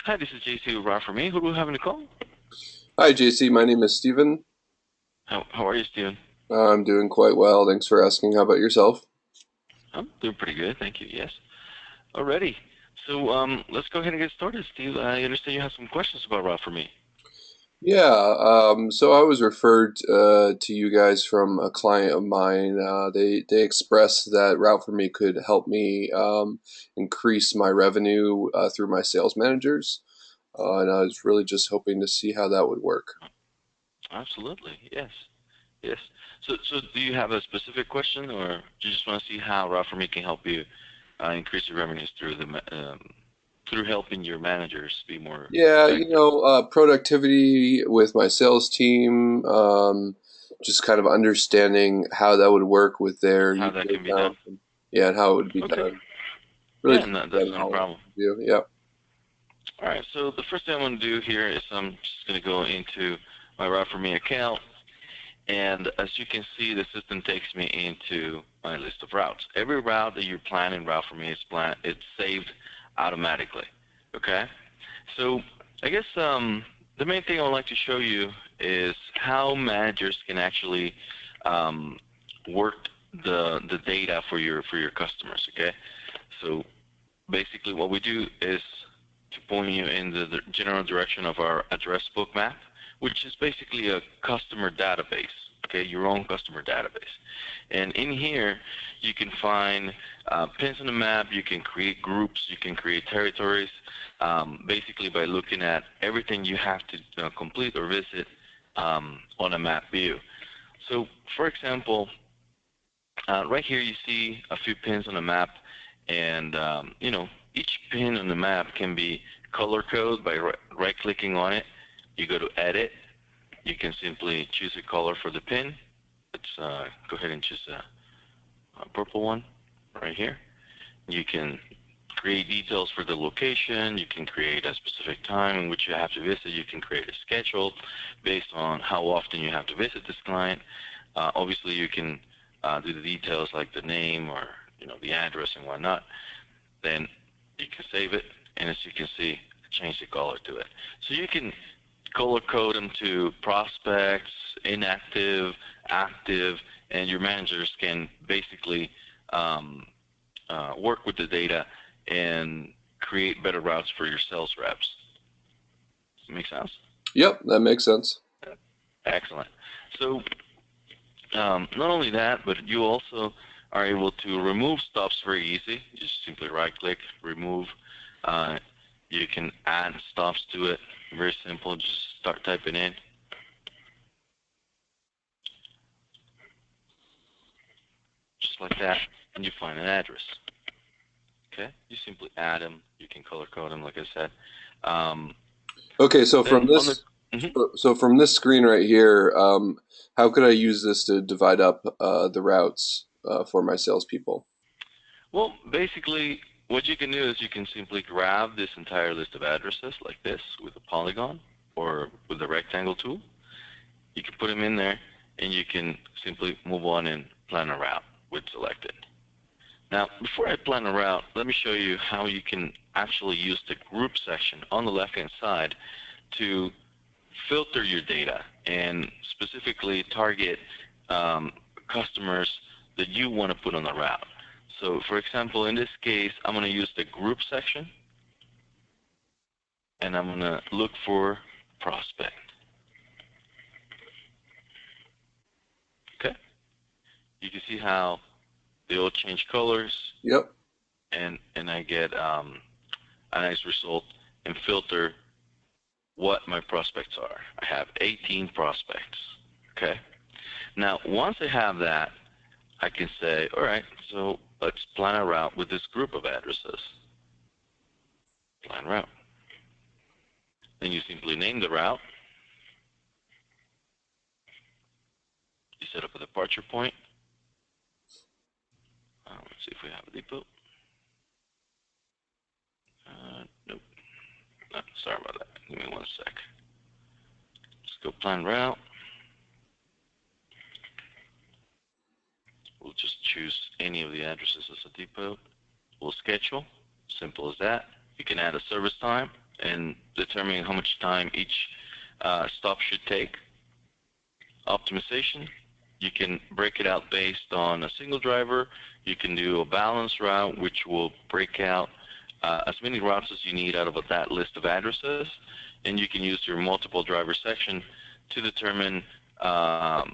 Hi, this is JC with Rob for me. Who do we have in the call? Hi, JC. My name is Steven. How are you, Steven? I'm doing quite well. Thanks for asking. How about yourself? I'm doing pretty good, thank you. Yes. Alrighty. So let's go ahead and get started, Steve. I understand you have some questions about Rob for me. Yeah, so I was referred to you guys from a client of mine. They expressed that Route for Me could help me increase my revenue through my sales managers, and I was really just hoping to see how that would work. Absolutely. Yes. Yes. So do you have a specific question, or do you just want to see how Rob for me can help you increase your revenues through helping your managers be more Yeah, effective? productivity with my sales team, just kind of understanding how that would work with their How that user can be done? account, yeah, and how it would be Okay. done. Really Yeah, just no, that's not a general problem. view. Yeah. All right. So the first thing I'm going to do here is I'm just going to go into my Rob for me account. And as you can see, the system takes me into my list of routes. Every route that you plan in Route for Me it's saved automatically. Okay? So I guess the main thing I would like to show you is how managers can actually um, work the data for your customers. Okay? So basically what we do is to point you in the general direction of our address book map, which is basically a customer database, okay, your own customer database. And in here, you can find pins on the map, you can create groups, you can create territories, basically by looking at everything you have to complete or visit on a map view. So, for example, right here you see a few pins on the map, and each pin on the map can be color coded by right-clicking on it. You go to Edit. You can simply choose a color for the pin. Let's go ahead and choose a purple one right here. You can create details for the location. You can create a specific time in which you have to visit. You can create a schedule based on how often you have to visit this client. Obviously, you can do the details like the name or the address and whatnot. Then you can save it, and as you can see, change the color to it. So you can color code them to prospects, inactive, active, and your managers can basically um, work with the data and create better routes for your sales reps. Does that make sense? Yep, that makes sense. Excellent. So not only that, but you also are able to remove stops very easy. Just simply right click, remove. Uh, you can add stops to it. Very simple. Just start typing in, just like that, and you find an address. Okay? You simply add them. You can color code them, like I said. Um, Okay, so then on the mhm. from this screen right here, how could I use this to divide up the routes for my salespeople? Well, basically, what you can do is you can simply grab this entire list of addresses like this with a polygon or with the rectangle tool. You can put them in there, and you can simply move on and plan a route with selected. Now, before I plan a route, let me show you how you can actually use the group section on the left-hand side to filter your data and specifically target customers that you want to put on the route. So, for example, in this case, I'm going to use the group section, and I'm going to look for prospect. Okay? You can see how they all change colors, Yep. and I get a nice result and filter what my prospects are. I have 18 prospects. Okay. Now, once I have that, I can say, all right, so let's plan a route with this group of addresses. Plan route. Then you simply name the route. You set up a departure point. Let's see if we have a depot. Nope. Sorry about that. Give me one sec. Let's go plan route. We'll just choose any of the addresses as a depot. We'll schedule. Simple as that. You can add a service time and determining how much time each stop should take. Optimization, you can break it out based on a single driver. You can do a balanced route, which will break out as many routes as you need out of that list of addresses. And you can use your multiple driver section to determine a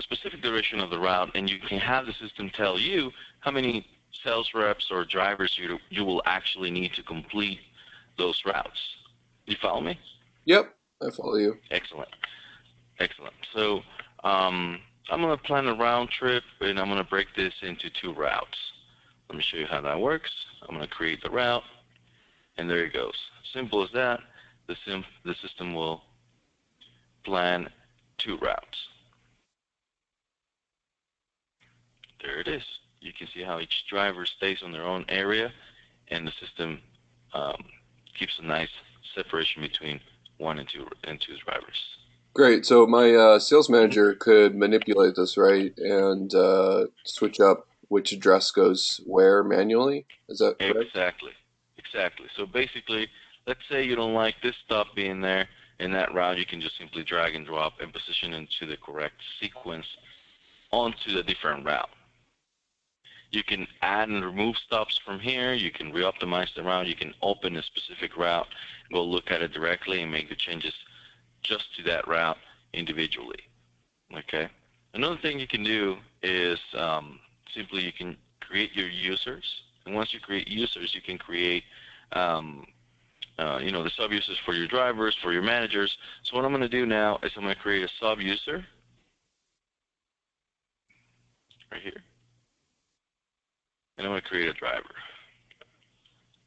specific duration of the route, and you can have the system tell you how many sales reps or drivers you will actually need to complete those routes. You follow me? Yep, I follow you. Excellent. Excellent. So I'm going to plan a round trip, and I'm going to break this into 2 routes. Let me show you how that works. I'm going to create the route, and there it goes. Simple as that. The system will plan 2 routes. There it is. You can see how each driver stays on their own area, and the system keeps a nice separation between one and two drivers. Great. So my sales manager could manipulate this, right, and switch up which address goes where manually. Is that correct? Exactly. Exactly. So basically, let's say you don't like this stop being there in that route, you can just simply drag and drop and position into the correct sequence onto the different route. You can add and remove stops from here. You can re-optimize the route. You can open a specific route, go look at it directly, and make the changes just to that route individually. Okay. Another thing you can do is simply you can create your users, and once you create users, you can create the sub users for your drivers, for your managers. So what I'm going to do now is I'm going to create a sub user right here, and I'm going to create a driver.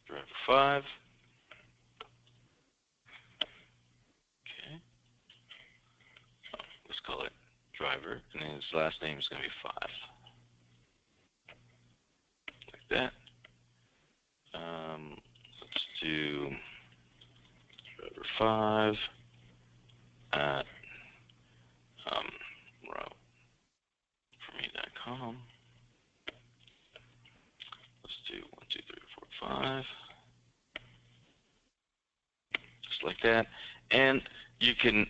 Driver 5. Okay. Let's call it driver, and then his last name is going to be 5. Like that. Let's do driver 5 at routeforme.com. Let's do 1, 2, 3, 4, 5. Just like that. And you can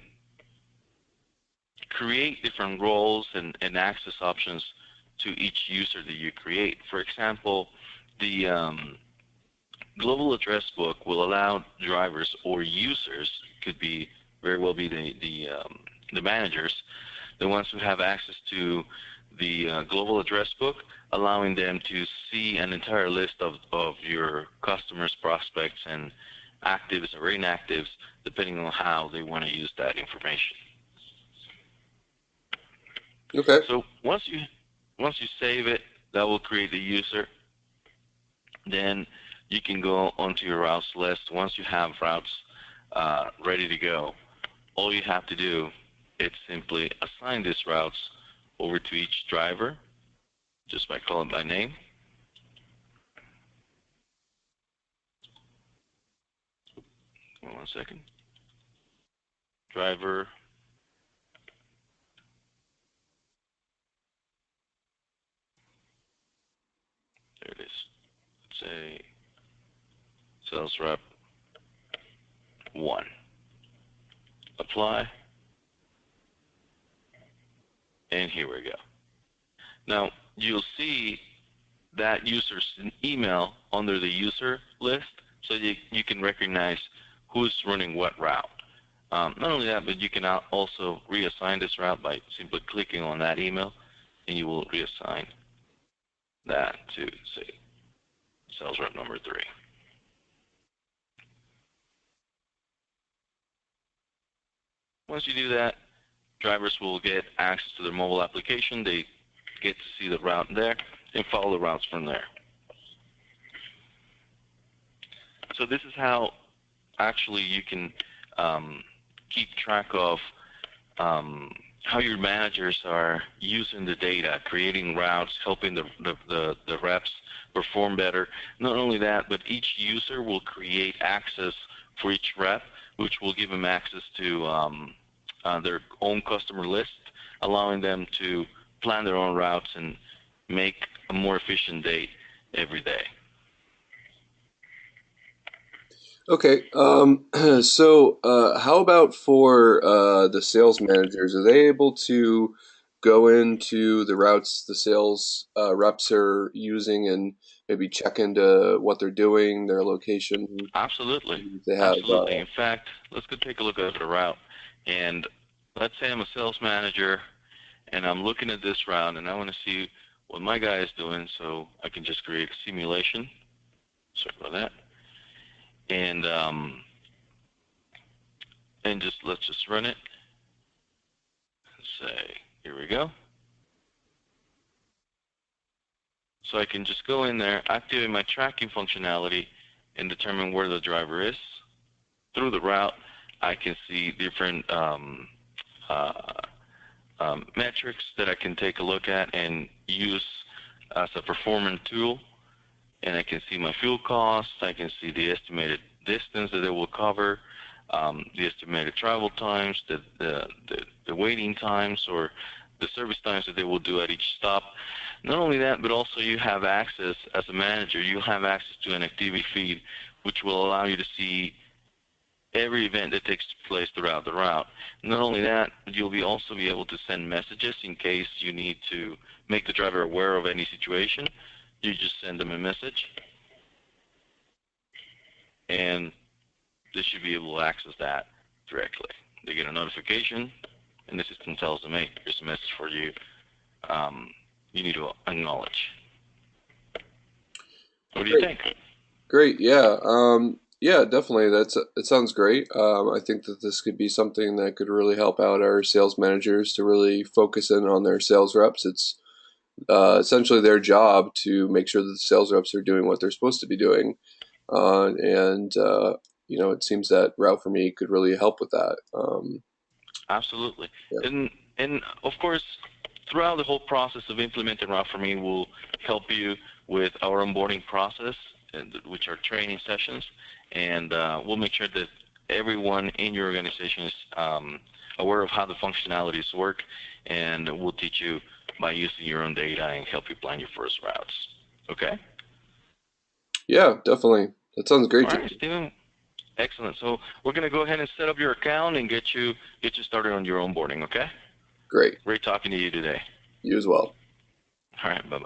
create different roles and access options to each user that you create. For example, the global address book will allow drivers or users, could be very well be the managers, the ones who have access to the global address book, allowing them to see an entire list of your customers, prospects, and actives or inactives, depending on how they want to use that information. Okay. So once you save it, that will create the user. Then you can go onto your routes list. Once you have routes ready to go, all you have to do is simply assign these routes over to each driver just by calling by name. One second. Driver. There it is. Let's say sales rep 1. Apply. And here we go. Now, you'll see that user's email under the user list, so you can recognize who's running what route. Not only that, but you can also reassign this route by simply clicking on that email, and you will reassign that to, say, sales rep number 3. Once you do that, drivers will get access to their mobile application. They get to see the route there and follow the routes from there. So this is how actually you can keep track of how your managers are using the data, creating routes, helping the reps perform better. Not only that, but each user will create access for each rep, which will give them access to their own customer list, allowing them to plan their own routes and make a more efficient day every day. Okay. How about for the sales managers? Are they able to go into the routes the sales reps are using and maybe check into what they're doing, their location, Absolutely. if they have? Absolutely. In fact, let's go take a look at the route. And let's say I'm a sales manager and I'm looking at this route and I want to see what my guy is doing so I can just create a simulation. Sorry about that. And just let's just run it and say, here we go. So I can just go in there, activate my tracking functionality, and determine where the driver is. Through the route, I can see different uh, metrics that I can take a look at and use as a performance tool. And I can see my fuel costs. I can see the estimated distance that it will cover, the estimated travel times, the waiting times, or the service times that they will do at each stop. Not only that, but also you have access as a manager. You have access to an activity feed, which will allow you to see every event that takes place throughout the route. Not only that, but you'll also be able to send messages in case you need to make the driver aware of any situation. You just send them a message, and they should be able to access that directly. They get a notification, and the system tells them, hey, here's a message for you. You need to acknowledge. What do you Great. think? Great. Yeah. Yeah, definitely. It sounds great. I think that this could be something that could really help out our sales managers to really focus in on their sales reps. It's essentially their job to make sure that the sales reps are doing what they're supposed to be doing. And it seems that Route for Me could really help with that. Absolutely. Yeah. And of course, throughout the whole process of implementing Route for Me, we'll help you with our onboarding process, which are training sessions, and we'll make sure that everyone in your organization is aware of how the functionalities work, and we'll teach you by using your own data and help you plan your first routes. Okay? Yeah, definitely. That sounds great All to right, me. Steven. Excellent. So we're going to go ahead and set up your account and get you started on your onboarding. Okay? Great. Great talking to you today. You as well. All right. Bye bye.